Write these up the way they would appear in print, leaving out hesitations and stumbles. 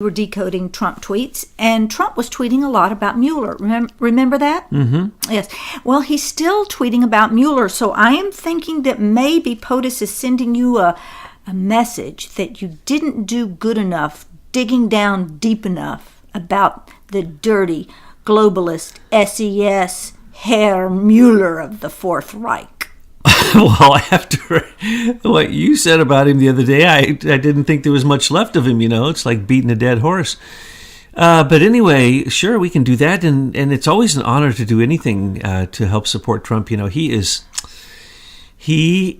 were decoding Trump tweets, and Trump was tweeting a lot about Mueller. Remember that? Mm-hmm. Yes. Well, he's still tweeting about Mueller, so I am thinking that maybe POTUS is sending you a message that you didn't do good enough, digging down deep enough about the dirty globalist SES Herr Mueller of the Fourth Reich. Well, after what you said about him the other day, I didn't think there was much left of him, It's like beating a dead horse. But anyway, sure, we can do that. And it's always an honor to do anything to help support Trump. He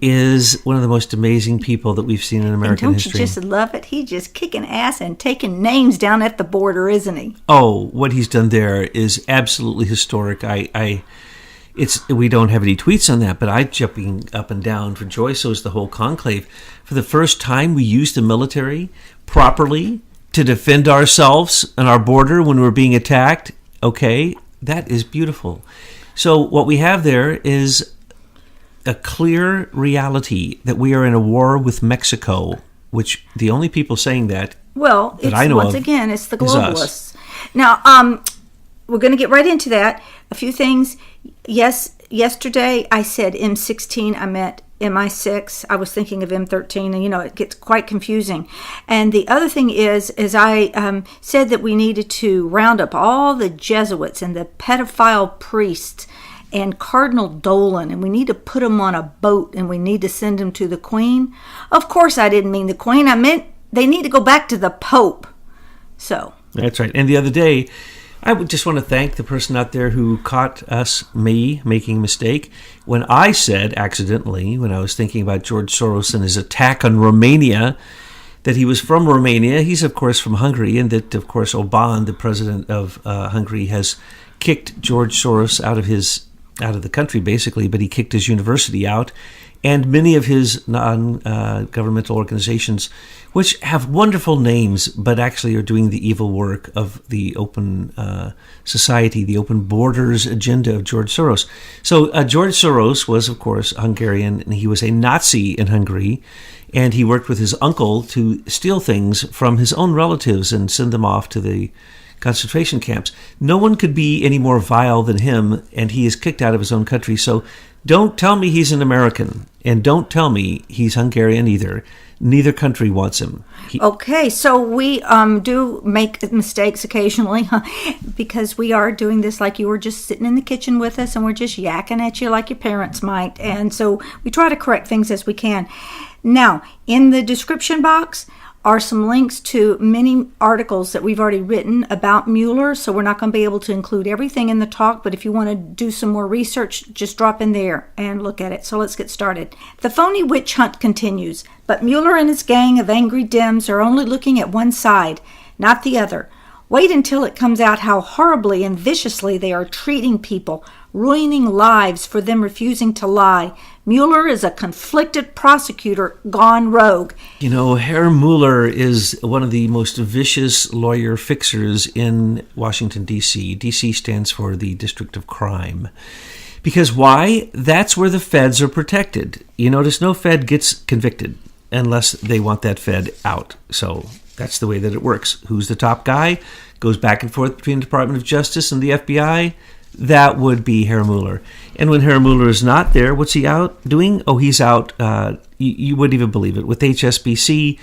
is one of the most amazing people that we've seen in American history. Don't you just love it? He's just kicking ass and taking names down at the border, isn't he? Oh, what he's done there is absolutely historic. We don't have any tweets on that, but I'm jumping up and down for joy. So is the whole conclave. For the first time, we used the military properly to defend ourselves and our border when we're being attacked. Okay, that is beautiful. So what we have there is a clear reality that we are in a war with Mexico, which the only people saying that I know once of again, it's the is globalists. us. Now, we're going to get right into that. A few things. Yes, yesterday I said M16. I meant MI6. I was thinking of M13, and it gets quite confusing. And the other thing is I said that we needed to round up all the Jesuits and the pedophile priests and Cardinal Dolan, and we need to put them on a boat, and we need to send them to the Queen. Of course, I didn't mean the Queen. I meant they need to go back to the Pope. So that's right. And the other day, I would just want to thank the person out there who caught me making a mistake when I said accidentally, when I was thinking about George Soros and his attack on Romania, that he was from Romania. He's, of course, from Hungary, and that, of course, Orbán, the president of Hungary, has kicked George Soros out of the country, basically, but he kicked his university out, and many of his non-governmental organizations, which have wonderful names, but actually are doing the evil work of the open society, the open borders agenda of George Soros. So George Soros was, of course, Hungarian, and he was a Nazi in Hungary, and he worked with his uncle to steal things from his own relatives and send them off to the concentration camps. No one could be any more vile than him, and he is kicked out of his own country. So don't tell me he's an American, and don't tell me he's Hungarian either. Neither country wants him. Okay, so we do make mistakes occasionally because we are doing this like you were just sitting in the kitchen with us, and we're just yakking at you like your parents might. And so we try to correct things as we can. Now, in the description box are some links to many articles that we've already written about Mueller, so we're not going to be able to include everything in the talk, but if you want to do some more research, just drop in there and look at it. So let's get started. The phony witch hunt continues, but Mueller and his gang of angry Dems are only looking at one side, not the other. Wait until it comes out how horribly and viciously they are treating people, ruining lives for them refusing to lie. Mueller is a conflicted prosecutor gone rogue. Herr Mueller is one of the most vicious lawyer fixers in Washington, D.C. D.C. stands for the District of Crime. Because why? That's where the feds are protected. You notice no Fed gets convicted unless they want that Fed out. So that's the way that it works. Who's the top guy? Goes back and forth between the Department of Justice and the FBI. That would be Herr Mueller. And when Herr Mueller is not there, what's he out doing? Oh, he's out, you wouldn't even believe it, with HSBC,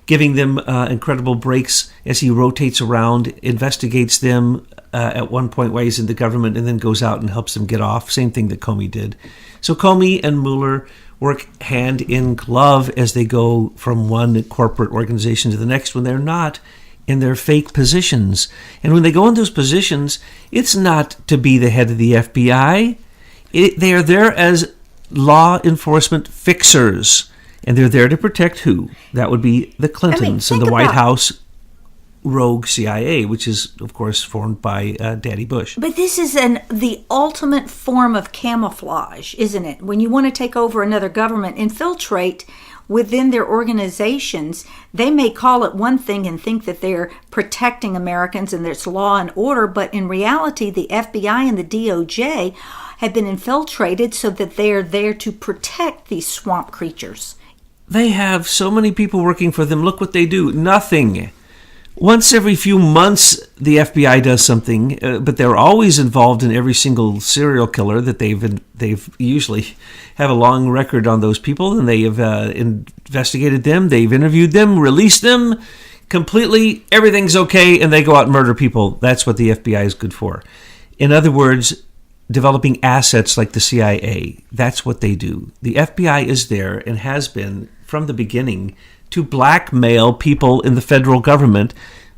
giving them incredible breaks as he rotates around, investigates them at one point while he's in the government, and then goes out and helps them get off. Same thing that Comey did. So Comey and Mueller work hand in glove as they go from one corporate organization to the next when they're not in their fake positions. And when they go in those positions, it's not to be the head of the FBI. They are there as law enforcement fixers. And they're there to protect who? That would be the Clintons and the White House rogue CIA, which is, of course, formed by Daddy Bush. But this is the ultimate form of camouflage, isn't it? When you want to take over another government, infiltrate within their organizations, they may call it one thing and think that they're protecting Americans and there's law and order, but in reality, the FBI and the DOJ have been infiltrated so that they are there to protect these swamp creatures. They have so many people working for them. Look what they do. Nothing. Once every few months, the FBI does something, but they're always involved in every single serial killer that they've usually have a long record on those people, and they have investigated them, they've interviewed them, released them completely. Everything's okay, and they go out and murder people. That's what the FBI is good for. In other words, developing assets like the CIA. That's what they do. The FBI is there and has been from the beginning to blackmail people in the federal government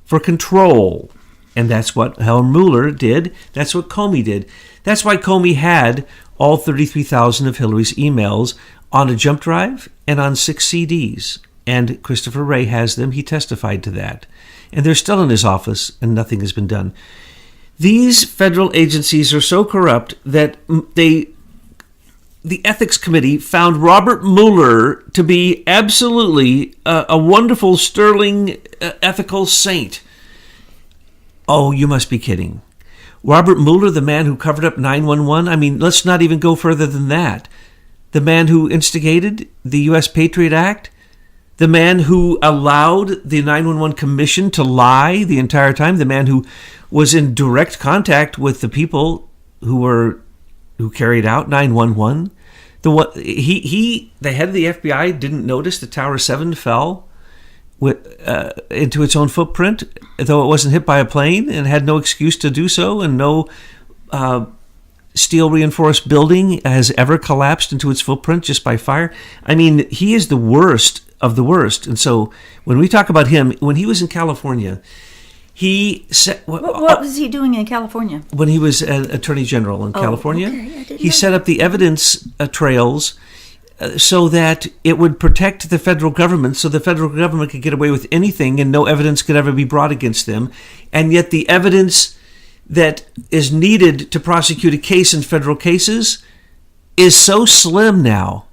for control. And that's what Mueller did. That's what Comey did. That's why Comey had all 33,000 of Hillary's emails on a jump drive and on 6 CDs. And Christopher Wray has them. He testified to that. And they're still in his office, and nothing has been done. These federal agencies are so corrupt that the Ethics Committee found Robert Mueller to be absolutely a wonderful, sterling, ethical saint. Oh, you must be kidding. Robert Mueller, the man who covered up 9/11? I mean, let's not even go further than that. The man who instigated the U.S. Patriot Act? The man who allowed the 911 Commission to lie the entire time? The man who was in direct contact with the people who carried out 911? The head of the FBI didn't notice that Tower 7 fell into its own footprint, though it wasn't hit by a plane, and had no excuse to do so, and no steel reinforced building has ever collapsed into its footprint just by fire. I mean, he is the worst of the worst. And so when we talk about him, when he was in California, he said, what was he doing in California? When he was an attorney general in California, okay. he set up the evidence trails so that it would protect the federal government, so the federal government could get away with anything and no evidence could ever be brought against them. And yet the evidence that is needed to prosecute a case in federal cases is so slim now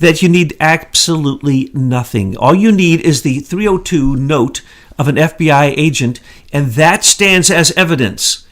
that you need absolutely nothing. All you need is the 302 note of an FBI agent, and that stands as evidence.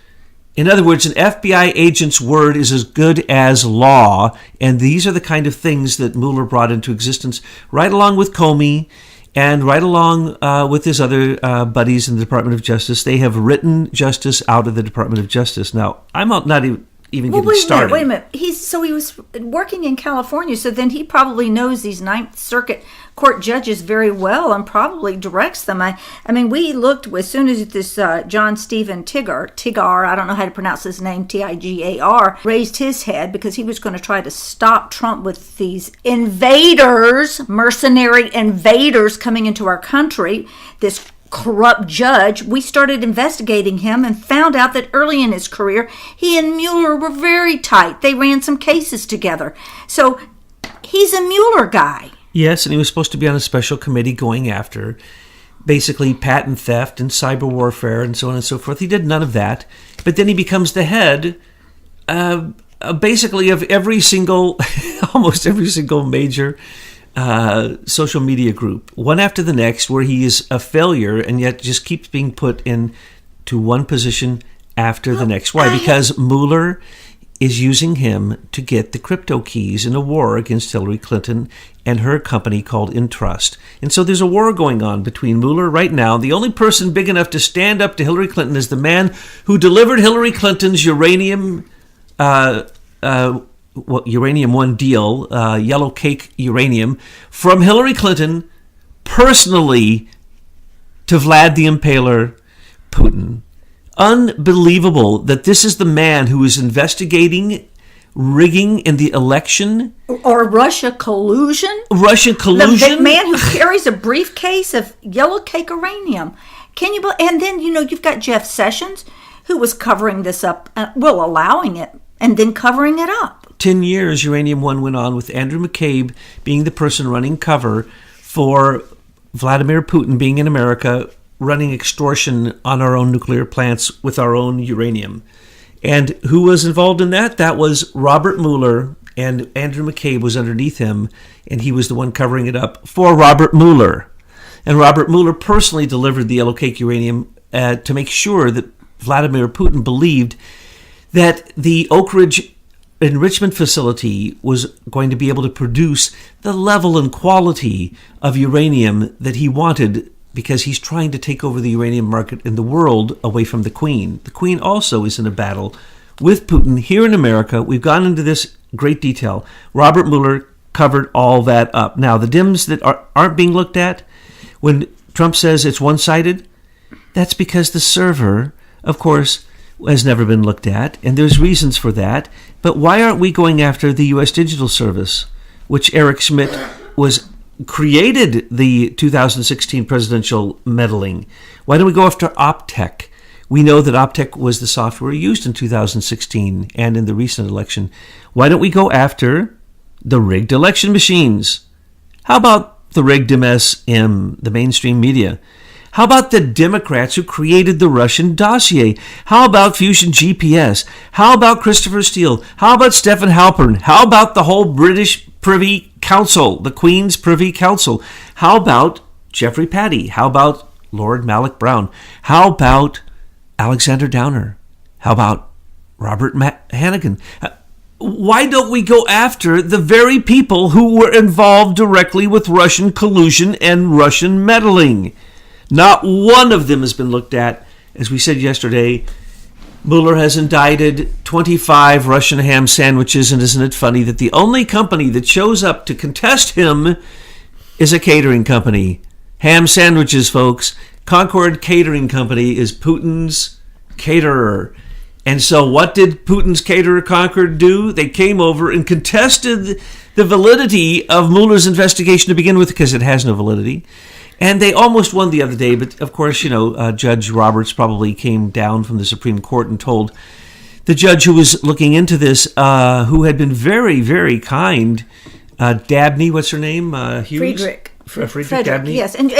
In other words, an FBI agent's word is as good as law, and these are the kind of things that Mueller brought into existence, right along with Comey and right along with his other buddies in the Department of Justice. They have written justice out of the Department of Justice. Now, I'm not even getting started. Wait a minute. He was working in California, so then he probably knows these Ninth Circuit Court judges very well and probably directs them. I mean, we looked as soon as this John Stephen Tigar, I don't know how to pronounce his name, Tigar, raised his head because he was going to try to stop Trump with these invaders, mercenary invaders coming into our country, this corrupt judge. We started investigating him and found out that early in his career, he and Mueller were very tight. They ran some cases together. So he's a Mueller guy. Yes, and he was supposed to be on a special committee going after basically patent theft and cyber warfare and so on and so forth. He did none of that. But then he becomes the head basically of every single, almost every single major social media group, one after the next, where he is a failure and yet just keeps being put into one position after the next. Why? Because Mueller is using him to get the crypto keys in a war against Hillary Clinton and her company called Intrust. And so there's a war going on between Mueller right now. The only person big enough to stand up to Hillary Clinton is the man who delivered Hillary Clinton's uranium One deal, yellow cake uranium, from Hillary Clinton personally to Vlad the Impaler Putin. Unbelievable that this is the man who is investigating rigging in the election. Or Russia collusion. The man who carries a briefcase of yellow cake uranium. Can you? And then, you've got Jeff Sessions, who was covering this up, allowing it, and then covering it up. 10 years Uranium One went on with Andrew McCabe being the person running cover for Vladimir Putin being in America, running extortion on our own nuclear plants with our own uranium. And who was involved in that? That was Robert Mueller, and Andrew McCabe was underneath him, and he was the one covering it up for Robert Mueller. And Robert Mueller personally delivered the yellow cake uranium to make sure that Vladimir Putin believed that the Oak Ridge enrichment facility was going to be able to produce the level and quality of uranium that he wanted because he's trying to take over the uranium market in the world away from the Queen. The Queen also is in a battle with Putin here in America. We've gone into this great detail. Robert Mueller covered all that up. Now, the dims that aren't being looked at, when Trump says it's one-sided, that's because the server, of course, has never been looked at, and there's reasons for that. But why aren't we going after the U.S. Digital Service, which Eric Schmidt created the 2016 presidential meddling? Why don't we go after Optech? We know that Optech was the software used in 2016 and in the recent election. Why don't we go after the rigged election machines? How about the rigged MSM, the mainstream media? How about the Democrats who created the Russian dossier? How about Fusion GPS? How about Christopher Steele? How about Stephen Halpern? How about the whole British Privy Council, the Queen's Privy Council? How about Jeffrey Patty? How about Lord Malik Brown? How about Alexander Downer? How about Robert Hannigan? Why don't we go after the very people who were involved directly with Russian collusion and Russian meddling? Not one of them has been looked at. As we said yesterday, Mueller has indicted 25 Russian ham sandwiches, and isn't it funny that the only company that shows up to contest him is a catering company? Ham sandwiches, folks. Concord Catering Company is Putin's caterer. And so what did Putin's caterer Concord do? They came over and contested the validity of Mueller's investigation to begin with, because it has no validity. And they almost won the other day, but of course, Judge Roberts probably came down from the Supreme Court and told the judge who was looking into this, who had been very, very kind, Dabney, what's her name? Hughes? Friedrich Dabney? Yes. And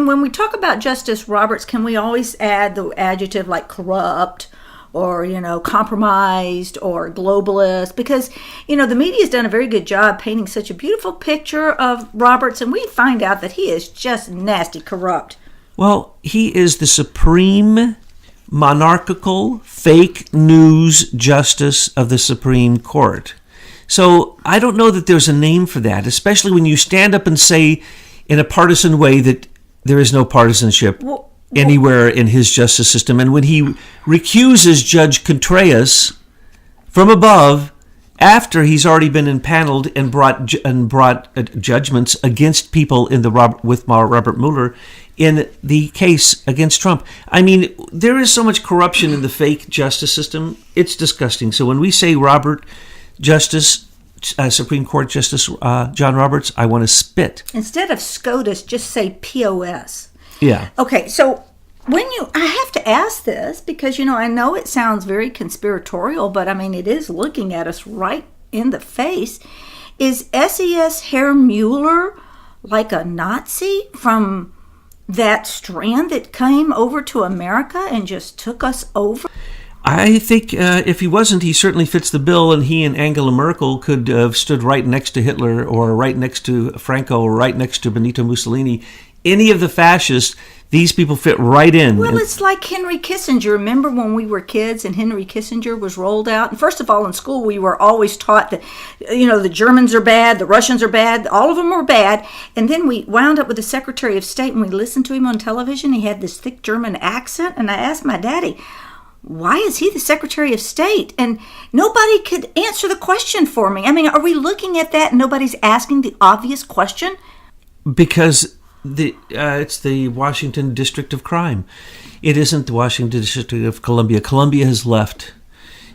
when we talk about Justice Roberts, can we always add the adjective like corrupt or, compromised or globalist? Because, the media's done a very good job painting such a beautiful picture of Roberts, and we find out that he is just nasty corrupt. Well, he is the supreme monarchical fake news justice of the Supreme Court. So I don't know that there's a name for that, especially when you stand up and say in a partisan way that there is no partisanship anywhere in his justice system. And when he recuses Judge Contreras from above after he's already been impaneled and brought judgments against people in the Robert Mueller in the case against Trump. I mean, there is so much corruption in the fake justice system. It's disgusting. So when we say Supreme Court Justice John Roberts, I want to spit. Instead of SCOTUS, just say POS. Yeah. Okay, so I have to ask this because, I know it sounds very conspiratorial, but I mean, it is looking at us right in the face. Is SES Herr Mueller like a Nazi from that strand that came over to America and just took us over? I think if he wasn't, he certainly fits the bill, and he and Angela Merkel could have stood right next to Hitler or right next to Franco or right next to Benito Mussolini. Any of the fascists, these people fit right in. Well, it's like Henry Kissinger. Remember when we were kids and Henry Kissinger was rolled out? And first of all, in school, we were always taught that, the Germans are bad, the Russians are bad, all of them are bad. And then we wound up with the Secretary of State, and we listened to him on television. He had this thick German accent, and I asked my daddy, why is he the Secretary of State? And nobody could answer the question for me. I mean, are we looking at that and nobody's asking the obvious question? Because it's the Washington District of Crime. It isn't the Washington District of Columbia. Columbia has left.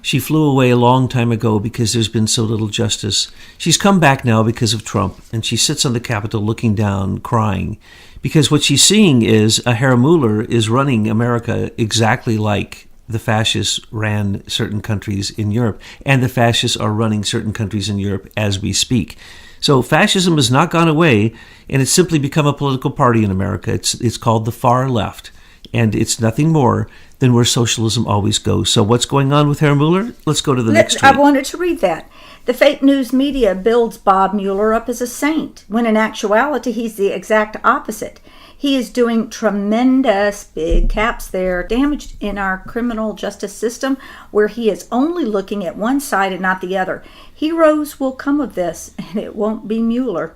She flew away a long time ago because there's been so little justice. She's come back now because of Trump, and she sits on the Capitol looking down, crying, because what she's seeing is a Herr Mueller is running America exactly like the fascists ran certain countries in Europe, and the fascists are running certain countries in Europe as we speak. So fascism has not gone away, and it's simply become a political party in America. It's called the far left, and it's nothing more than where socialism always goes. So what's going on with Herr Mueller? Let's go to the next tweet. I wanted to read that. The fake news media builds Bob Mueller up as a saint, when in actuality he's the exact opposite. He is doing tremendous, big caps there, damage in our criminal justice system, where he is only looking at one side and not the other. Heroes will come of this, and it won't be Mueller.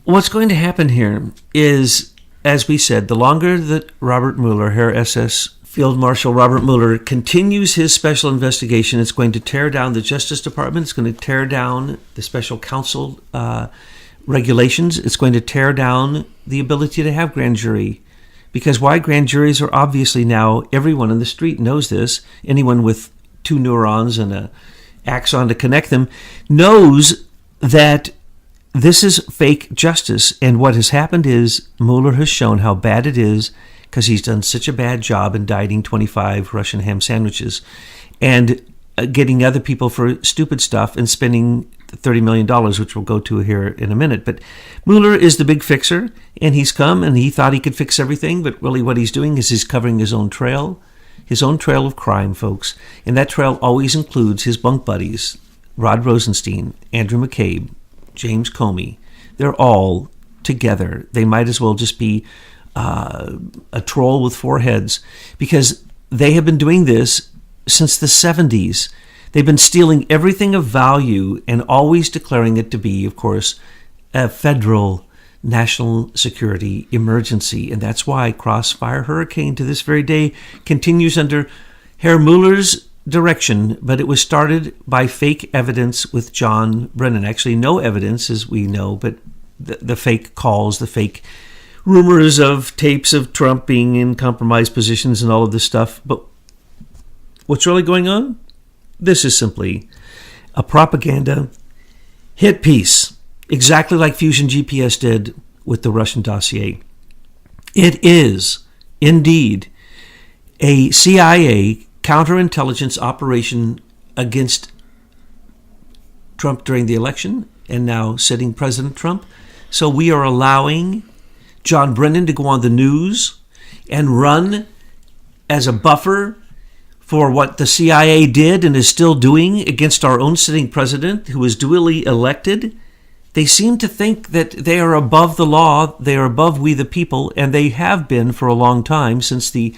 What's going to happen here is as we said, the longer that Robert Mueller, Herr SS Field Marshal Robert Mueller, continues his special investigation, it's going to tear down the Justice Department. It's going to tear down the special counsel regulations. It's going to tear down the ability to have grand jury. Because why? Grand juries are obviously now, everyone on the street knows this. Anyone with 2 neurons and an axon to connect them knows that this is fake justice. And what has happened is Mueller has shown how bad it is because he's done such a bad job indicting 25 Russian ham sandwiches and getting other people for stupid stuff and spending $30 million, which we'll go to here in a minute. But Mueller is the big fixer, and he's come and he thought he could fix everything, but really what he's doing is he's covering his own trail of crime, folks. And that trail always includes his bunk buddies, Rod Rosenstein, Andrew McCabe, James Comey. They're all together. They might as well just be a troll with 4 heads, because they have been doing this since the 70s. They've been stealing everything of value and always declaring it to be, of course, a federal national security emergency. And that's why Crossfire Hurricane to this very day continues under Herr Mueller's direction, but it was started by fake evidence with John Brennan. Actually, no evidence, as we know, but the fake calls, the fake rumors of tapes of Trump being in compromised positions and all of this stuff. But what's really going on? This is simply a propaganda hit piece, exactly like Fusion GPS did with the Russian dossier. It is indeed a CIA counterintelligence operation against Trump during the election and now sitting President Trump. So we are allowing John Brennan to go on the news and run as a buffer for what the CIA did and is still doing against our own sitting president, who is duly elected. They seem to think that they are above the law, they are above we the people, and they have been for a long time, since the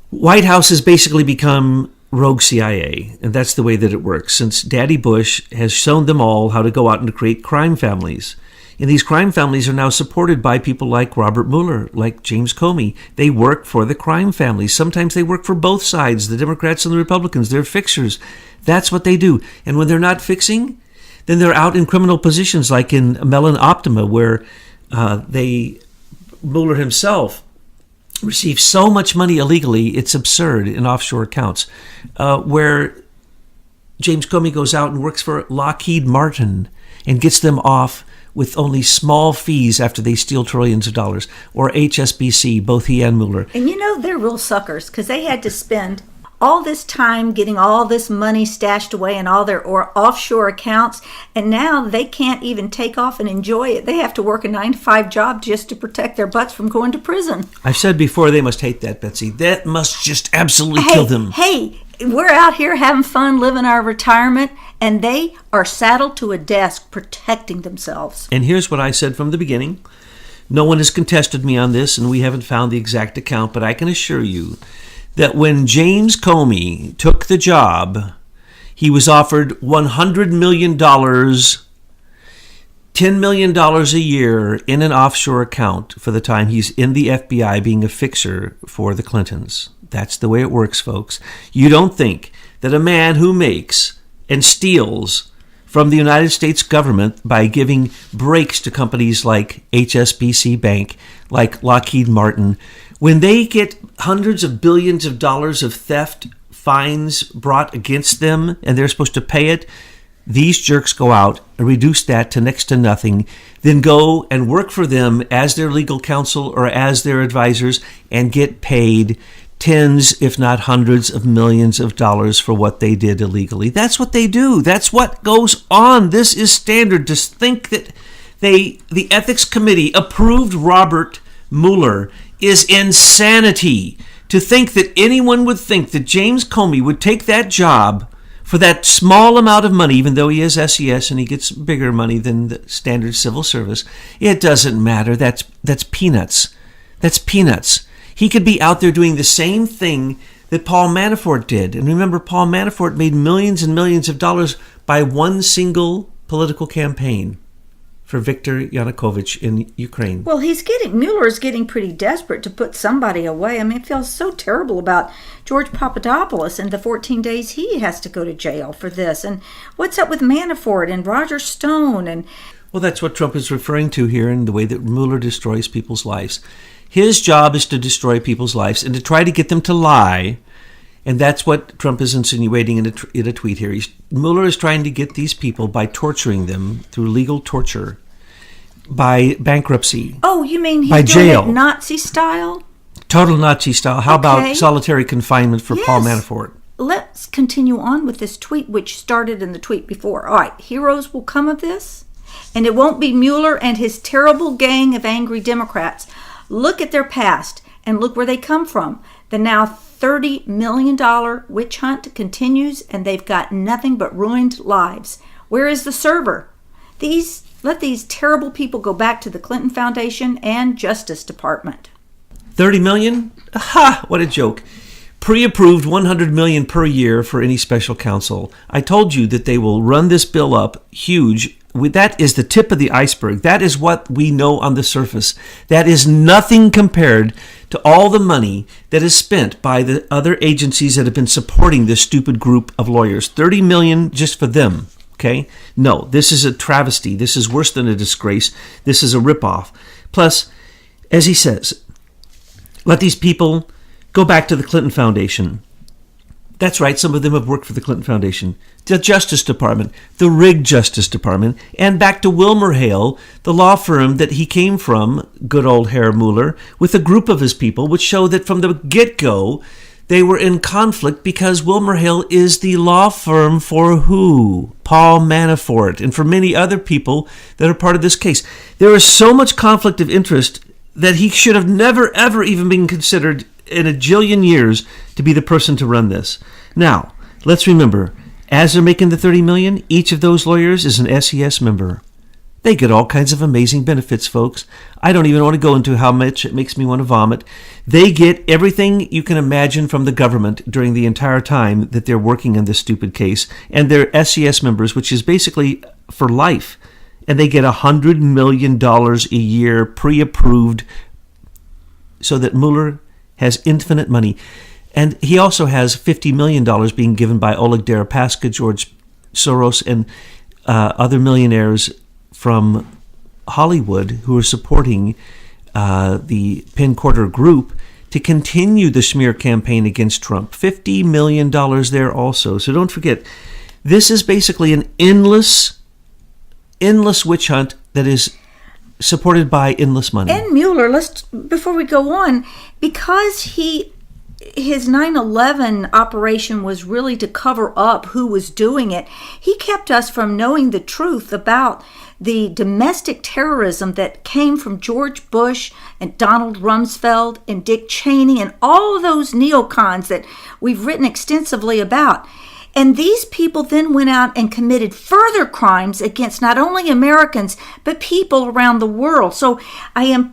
White House has basically become rogue CIA, and that's the way that it works, since Daddy Bush has shown them all how to go out and create crime families. And these crime families are now supported by people like Robert Mueller, like James Comey. They work for the crime families. Sometimes they work for both sides, the Democrats and the Republicans. They're fixers. That's what they do. And when they're not fixing, then they're out in criminal positions, like in Mellon Optima, where Mueller himself received so much money illegally, it's absurd, in offshore accounts, where James Comey goes out and works for Lockheed Martin and gets them off with only small fees after they steal trillions of dollars, or HSBC, both he and Mueller. And you know, they're real suckers, because they had to spend all this time getting all this money stashed away in all their offshore accounts, and now they can't even take off and enjoy it. They have to work a 9-to-5 job just to protect their butts from going to prison. I've said before, they must hate that, Betsy. That must just absolutely kill them. Hey, we're out here having fun, living our retirement, and they are saddled to a desk protecting themselves. And here's what I said from the beginning. No one has contested me on this, and we haven't found the exact account, but I can assure you that when James Comey took the job, he was offered $100 million, $10 million a year in an offshore account for the time he's in the FBI being a fixer for the Clintons. That's the way it works, folks. You don't think that a man who makes and steals from the United States government by giving breaks to companies like HSBC Bank, like Lockheed Martin, when they get hundreds of billions of dollars of theft fines brought against them and they're supposed to pay it, these jerks go out and reduce that to next to nothing, then go and work for them as their legal counsel or as their advisors and get paid tens, if not hundreds of millions of dollars for what they did illegally. That's what they do. That's what goes on. This is standard. To think that the Ethics Committee approved Robert Mueller is insanity. To think that anyone would think that James Comey would take that job for that small amount of money, even though he is SES and he gets bigger money than the standard civil service, it doesn't matter. That's peanuts. That's peanuts. He could be out there doing the same thing that Paul Manafort did. And remember, Paul Manafort made millions and millions of dollars by one single political campaign. for Viktor Yanukovych in Ukraine. Well, Mueller's getting pretty desperate to put somebody away. I mean, it feels so terrible about George Papadopoulos and the 14 days he has to go to jail for this. And what's up with Manafort and Roger Stone? And well, that's what Trump is referring to here in the way that Mueller destroys people's lives. His job is to destroy people's lives and to try to get them to lie. And that's what Trump is insinuating in a tweet here. Mueller is trying to get these people by torturing them through legal torture, by bankruptcy. Oh, you mean he's by doing jail. it Nazi style? Total Nazi style. How about solitary confinement for Paul Manafort? Let's continue on with this tweet, which started in the tweet before. All right, heroes will come of this, and it won't be Mueller and his terrible gang of angry Democrats. Look at their past, and look where they come from. The now $30 million witch hunt continues, and they've got nothing but ruined lives. Where is the server? Let these terrible people go back to the Clinton Foundation and Justice Department. 30 million? Aha, what a joke. Pre-approved $100 million per year for any special counsel. I told you that they will run this bill up huge. That is the tip of the iceberg. That is what we know on the surface. That is nothing compared to all the money that is spent by the other agencies that have been supporting this stupid group of lawyers. 30 million just for them. Okay? No, this is a travesty. This is worse than a disgrace. This is a ripoff. Plus, as he says, let these people go back to the Clinton Foundation. That's right, some of them have worked for the Clinton Foundation, the Justice Department, the rigged Justice Department, and back to WilmerHale, the law firm that he came from, good old Herr Mueller, with a group of his people, which show that from the get-go, they were in conflict because WilmerHale is the law firm for who? Paul Manafort, and for many other people that are part of this case. There is so much conflict of interest that he should have never, ever even been considered in a jillion years to be the person to run this. Now, let's remember, as they're making the $30 million, each of those lawyers is an SES member. They get all kinds of amazing benefits, folks. I don't even want to go into how much it makes me want to vomit. They get everything you can imagine from the government during the entire time that they're working on this stupid case. And they're SES members, which is basically for life. And they get $100 million a year pre-approved so that Mueller has infinite money. And he also has $50 million being given by Oleg Deripaska, George Soros, and other millionaires from Hollywood who are supporting the Penn Quarter Group to continue the smear campaign against Trump. $50 million there also. So don't forget, this is basically an endless witch hunt that is supported by endless money. And Mueller, before we go on, because his 9/11 operation was really to cover up who was doing it, he kept us from knowing the truth about the domestic terrorism that came from George Bush and Donald Rumsfeld and Dick Cheney and all of those neocons that we've written extensively about. And these people then went out and committed further crimes against not only Americans, but people around the world. So I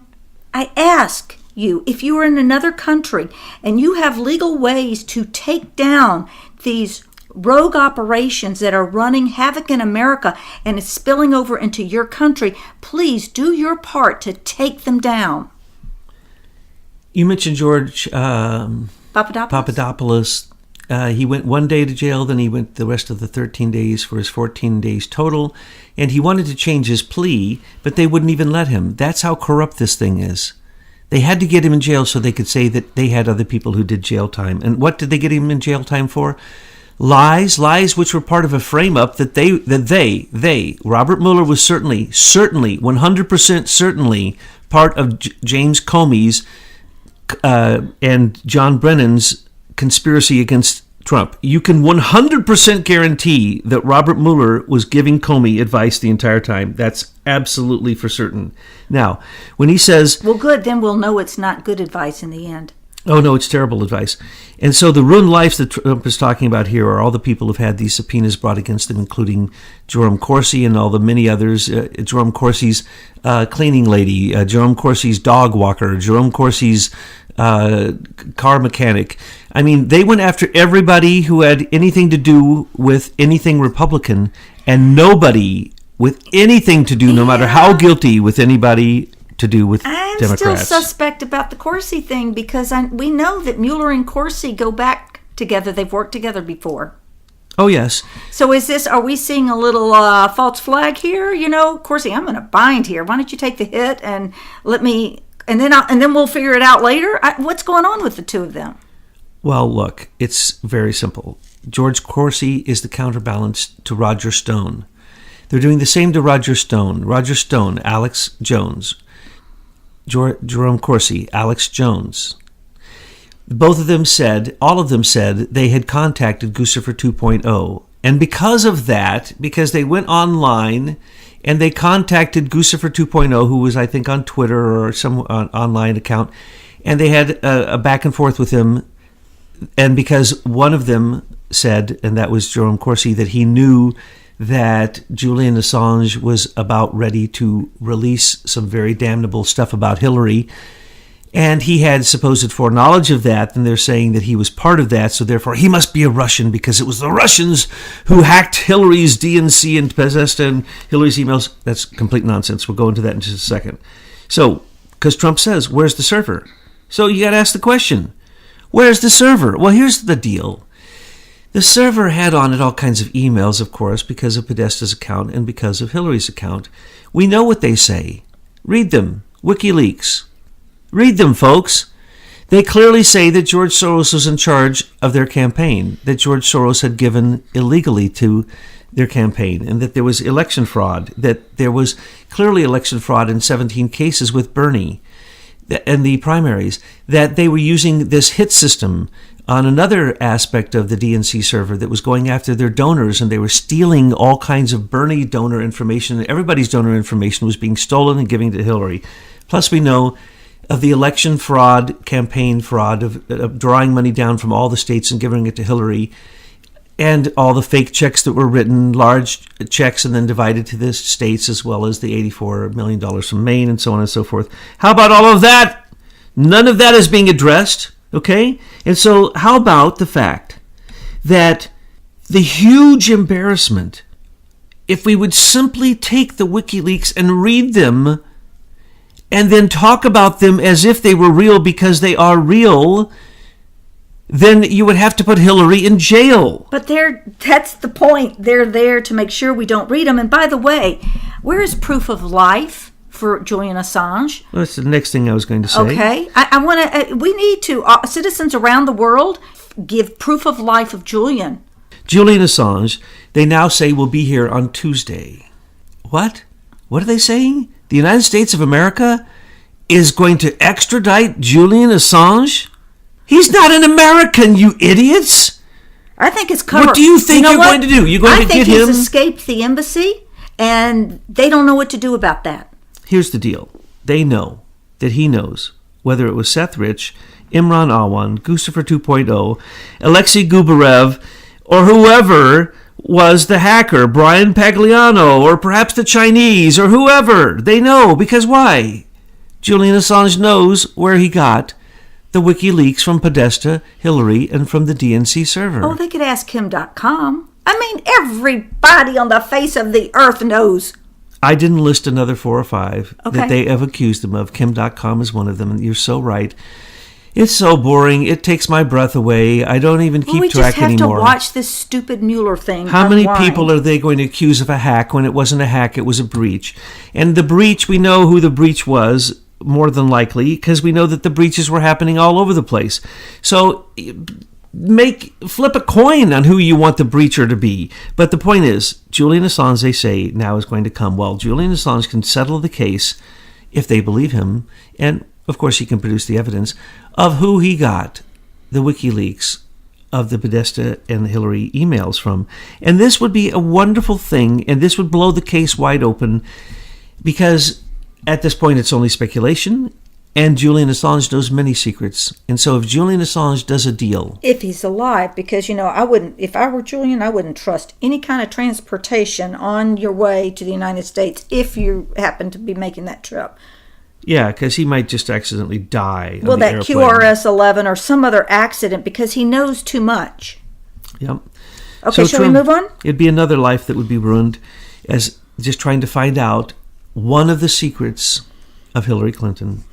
ask you, if you are in another country and you have legal ways to take down these rogue operations that are running havoc in America and it's spilling over into your country, please do your part to take them down. You mentioned George Papadopoulos. He went one day to jail, then he went the rest of the 13 days for his 14 days total, and he wanted to change his plea, but they wouldn't even let him. That's how corrupt this thing is. They had to get him in jail so they could say that they had other people who did jail time. And what did they get him in jail time for? Lies which were part of a frame-up that Robert Mueller was certainly, 100% certainly part of James Comey's and John Brennan's conspiracy against Trump. You can 100% guarantee that Robert Mueller was giving Comey advice the entire time. That's absolutely for certain. Now, when he says... Well, good, then we'll know it's not good advice in the end. Oh, no, it's terrible advice. And so the ruined lives that Trump is talking about here are all the people who've had these subpoenas brought against them, including Jerome Corsi and all the many others. Jerome Corsi's cleaning lady, Jerome Corsi's dog walker, Jerome Corsi's car mechanic. I mean, they went after everybody who had anything to do with anything Republican, and nobody with anything to do, no matter how guilty, with anybody to do with I'm Democrats. still suspect about the Corsi thing because we know that Mueller and Corsi go back together. They've worked together before. Oh, yes. So are we seeing a little false flag here? Corsi, I'm going to bind here. Why don't you take the hit and let me, and then we'll figure it out later? What's going on with the two of them? Well, look, it's very simple. George Corsi is the counterbalance to Roger Stone. They're doing the same to Roger Stone. Roger Stone, Alex Jones. Jerome Corsi, Alex Jones. All of them said they had contacted Guccifer 2.0. And because of that, because they went online and they contacted Guccifer 2.0, who was, I think, on Twitter or some online account, and they had a back and forth with him. And because one of them said, and that was Jerome Corsi, that he knew that Julian Assange was about ready to release some very damnable stuff about Hillary, and he had supposed foreknowledge of that, and they're saying that he was part of that, so therefore he must be a Russian because it was the Russians who hacked Hillary's DNC and possessed Hillary's emails. That's complete nonsense. We'll go into that in just a second. So, because Trump says, where's the server? So you got to ask the question, where's the server? Well, here's the deal. The server had on it all kinds of emails, of course, because of Podesta's account and because of Hillary's account. We know what they say. Read them. WikiLeaks. Read them, folks. They clearly say that George Soros was in charge of their campaign, that George Soros had given illegally to their campaign, and that there was election fraud, that there was clearly election fraud in 17 cases with Bernie and the primaries, that they were using this hit system on another aspect of the DNC server that was going after their donors, and they were stealing all kinds of Bernie donor information. Everybody's donor information was being stolen and given to Hillary. Plus, we know of the election fraud, campaign fraud, of drawing money down from all the states and giving it to Hillary, and all the fake checks that were written, large checks, and then divided to the states, as well as the $84 million from Maine, and so on and so forth. How about all of that? None of that is being addressed. Okay? And so how about the fact that the huge embarrassment, if we would simply take the WikiLeaks and read them and then talk about them as if they were real because they are real, then you would have to put Hillary in jail. But that's the point. They're there to make sure we don't read them. And by the way, where is proof of life for Julian Assange? Well, that's the next thing I was going to say. Okay. I want to, we need to, citizens around the world, give proof of life of Julian. Julian Assange, they now say, will be here on Tuesday. What? What are they saying? The United States of America is going to extradite Julian Assange? He's not an American, you idiots! I think it's covered. What do you think you're going to do? You're going to get him? I think he's escaped the embassy, and they don't know what to do about that. Here's the deal. They know that he knows, whether it was Seth Rich, Imran Awan, Guccifer 2.0, Alexei Gubarev, or whoever was the hacker, Brian Pagliano, or perhaps the Chinese, or whoever. They know. Because why? Julian Assange knows where he got the WikiLeaks from Podesta, Hillary, and from the DNC server. Oh, they could ask him.com. I mean, everybody on the face of the earth knows. I didn't list another 4 or 5 that they have accused him of. Kim.com is one of them, and you're so right. It's so boring. It takes my breath away. I don't even keep track anymore. We just have to watch this stupid Mueller thing. How many people are they going to accuse of a hack when it wasn't a hack, it was a breach? And the breach, we know who the breach was, more than likely, because we know that the breaches were happening all over the place. So flip a coin on who you want the breacher to be. But the point is, Julian Assange, they say, now is going to come. Well, Julian Assange can settle the case if they believe him, and of course he can produce the evidence of who he got the WikiLeaks of the Podesta and Hillary emails from. And this would be a wonderful thing, and this would blow the case wide open, because at this point it's only speculation, and Julian Assange knows many secrets. And so if Julian Assange does a deal... If he's alive, because, I wouldn't, if I were Julian, I wouldn't trust any kind of transportation on your way to the United States if you happen to be making that trip. Yeah, because he might just accidentally die. Well, that QRS-11 or some other accident, because he knows too much. Yep. Okay, shall we move on? It'd be another life that would be ruined, as just trying to find out one of the secrets of Hillary Clinton.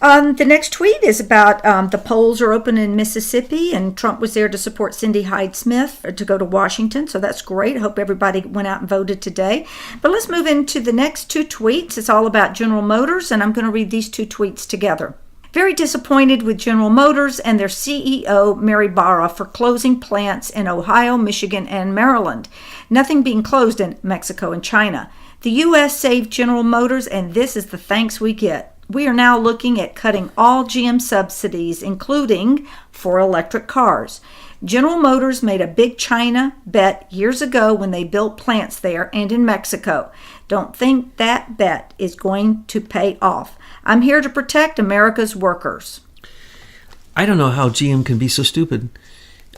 The next tweet is about the polls are open in Mississippi, and Trump was there to support Cindy Hyde-Smith to go to Washington, so that's great. I hope everybody went out and voted today. But let's move into the next two tweets. It's all about General Motors, and I'm going to read these two tweets together. Very disappointed with General Motors and their CEO, Mary Barra, for closing plants in Ohio, Michigan, and Maryland. Nothing being closed in Mexico and China. The U.S. saved General Motors, and this is the thanks we get. We are now looking at cutting all GM subsidies, including for electric cars. General Motors made a big China bet years ago when they built plants there and in Mexico. Don't think that bet is going to pay off. I'm here to protect America's workers. I don't know how GM can be so stupid.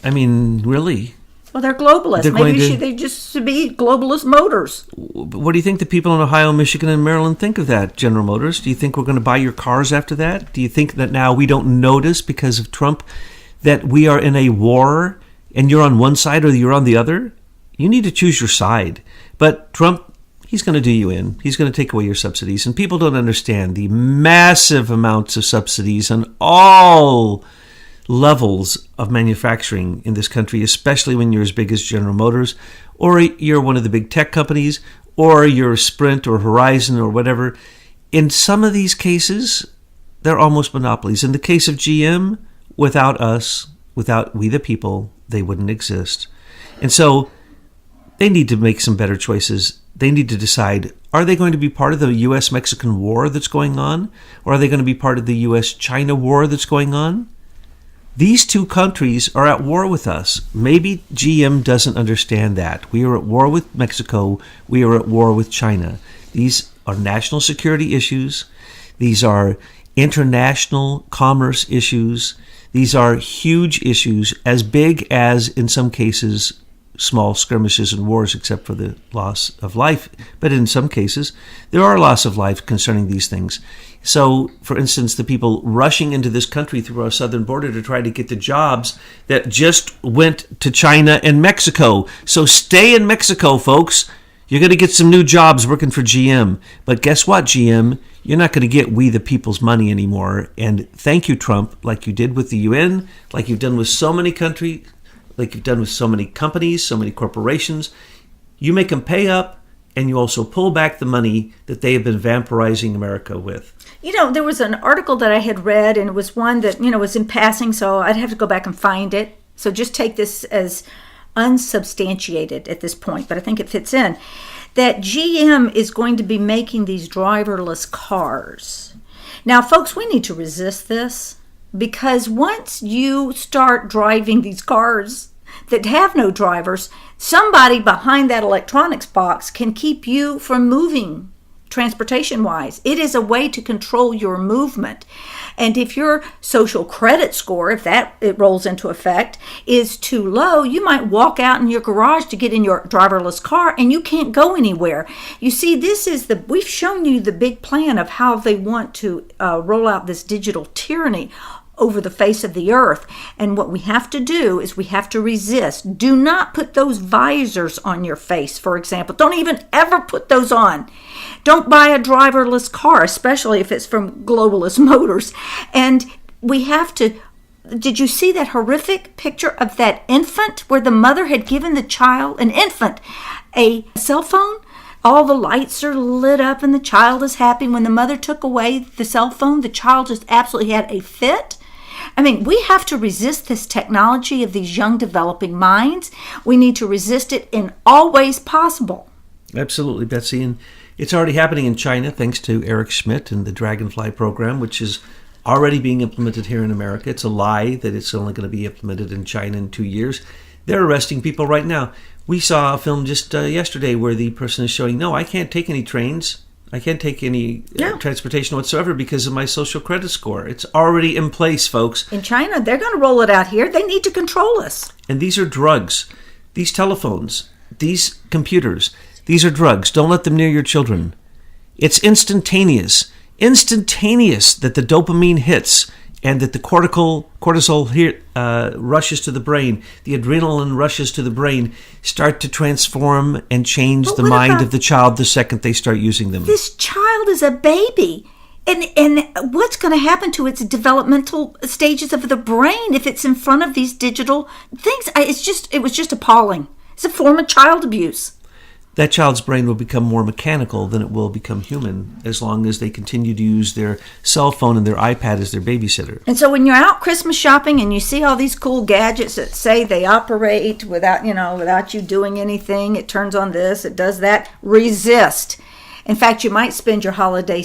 I mean, really? Well, they're globalists. Maybe they just should be globalist motors. What do you think the people in Ohio, Michigan, and Maryland think of that, General Motors? Do you think we're going to buy your cars after that? Do you think that now we don't notice because of Trump that we are in a war and you're on one side or you're on the other? You need to choose your side. But Trump, he's going to do you in. He's going to take away your subsidies. And people don't understand the massive amounts of subsidies on all levels of manufacturing in this country, especially when you're as big as General Motors, or you're one of the big tech companies, or you're Sprint or Horizon or whatever. In some of these cases, they're almost monopolies. In the case of GM, without us, without we the people, they wouldn't exist. And so they need to make some better choices. They need to decide, are they going to be part of the U.S.-Mexican war that's going on? Or are they going to be part of the U.S.-China war that's going on? These two countries are at war with us. Maybe GM doesn't understand that. We are at war with Mexico. We are at war with China. These are national security issues. These are international commerce issues. These are huge issues, as big as, in some cases, small skirmishes and wars, except for the loss of life. But in some cases, there are loss of life concerning these things. So, for instance, the people rushing into this country through our southern border to try to get the jobs that just went to China and Mexico. So stay in Mexico, folks. You're going to get some new jobs working for GM. But guess what, GM? You're not going to get we the people's money anymore. And thank you, Trump, like you did with the UN, like you've done with so many countries, like you've done with so many companies, so many corporations. You make them pay up, and you also pull back the money that they have been vampirizing America with. You know, there was an article that I had read, and it was one that, was in passing, so I'd have to go back and find it. So just take this as unsubstantiated at this point, but I think it fits in, that GM is going to be making these driverless cars. Now, folks, we need to resist this, because once you start driving these cars that have no drivers, somebody behind that electronics box can keep you from moving transportation-wise. It is a way to control your movement. And if your social credit score, if it rolls into effect, is too low, you might walk out in your garage to get in your driverless car and you can't go anywhere. You see, we've shown you the big plan of how they want to roll out this digital tyranny over the face of the earth. And what we have to do is we have to resist. Do not put those visors on your face, for example. Don't even ever put those on. Don't buy a driverless car, especially if it's from Globalist Motors. And we have to... Did you see that horrific picture of that infant where the mother had given the child, an infant, a cell phone? All the lights are lit up and the child is happy. When the mother took away the cell phone, the child just absolutely had a fit. I mean, we have to resist this technology of these young developing minds. We need to resist it in all ways possible. Absolutely, Betsy. And it's already happening in China thanks to Eric Schmidt and the Dragonfly program, which is already being implemented here in America. It's a lie that it's only going to be implemented in China in 2 years. They're arresting people right now. We saw a film just yesterday where the person is showing, no, I can't take any trains. I can't take any transportation whatsoever because of my social credit score. It's already in place, folks. In China, they're going to roll it out here. They need to control us. And these are drugs. These telephones, these computers, these are drugs. Don't let them near your children. It's instantaneous. Instantaneous that the dopamine hits and that the cortisol here rushes to the brain, the adrenaline rushes to the brain, start to transform and change But the what mind about of the child the second they start using them. This child is a baby. And what's going to happen to its developmental stages of the brain if it's in front of these digital things? It was just appalling. It's a form of child abuse. That child's brain will become more mechanical than it will become human as long as they continue to use their cell phone and their iPad as their babysitter. And so when you're out Christmas shopping and you see all these cool gadgets that say they operate without you doing anything, it turns on this, it does that, resist. In fact, you might spend your holiday